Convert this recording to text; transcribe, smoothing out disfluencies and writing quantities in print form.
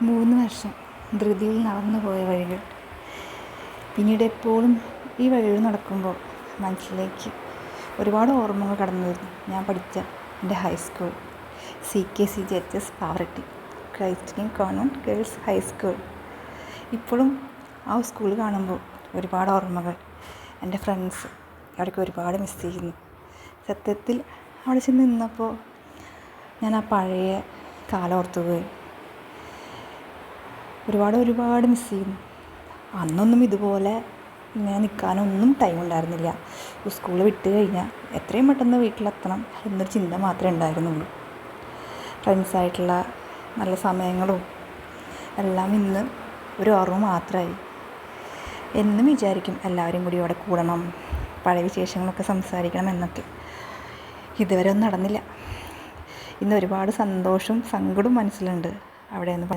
3 വർഷം ധൃതിയിൽ നടന്നു പോയ വഴികൾ. പിന്നീട് എപ്പോഴും ഈ വഴികൾ നടക്കുമ്പോൾ മനസ്സിലേക്ക് ഒരുപാട് ഓർമ്മകൾ കടന്നു വരുന്നു. ഞാൻ പഠിച്ച എൻ്റെ high school CKCGHS Pavaratti Christ King convent girls high school. ഇപ്പോഴും ആ സ്കൂൾ കാണുമ്പോൾ ഒരുപാട് ഓർമ്മകൾ. എൻ്റെ ഫ്രണ്ട്സ് അവിടേക്ക് ഒരുപാട് മിസ് ചെയ്യുന്നു. സത്യത്തിൽ അവിടെ ചെന്ന് നിന്നപ്പോൾ ഞാൻ ആ പഴയ കാലം ഓർത്തുപോയി. ഒരുപാട് മിസ് ചെയ്യുന്നു. അന്നൊന്നും ഇതുപോലെ ഇങ്ങനെ നിൽക്കാനൊന്നും ടൈം ഉണ്ടായിരുന്നില്ല. സ്കൂൾ വിട്ട് കഴിഞ്ഞാൽ എത്രയും പെട്ടെന്ന് വീട്ടിലെത്തണം എന്നൊരു ചിന്ത മാത്രമേ ഉണ്ടായിരുന്നുള്ളൂ. ഫ്രണ്ട്സായിട്ടുള്ള നല്ല സമയങ്ങളും എല്ലാം ഇന്ന് ഒരു ഓർമ്മ മാത്രമായി. എന്നും വിചാരിക്കും എല്ലാവരും കൂടി അവിടെ കൂടണം, പഴയ വിശേഷങ്ങളൊക്കെ സംസാരിക്കണം എന്നൊക്കെ. ഇതുവരെ ഒന്നും നടന്നില്ല. ഇന്ന് ഒരുപാട് സന്തോഷവും സങ്കടവും മനസ്സിലുണ്ട് അവിടെ നിന്ന്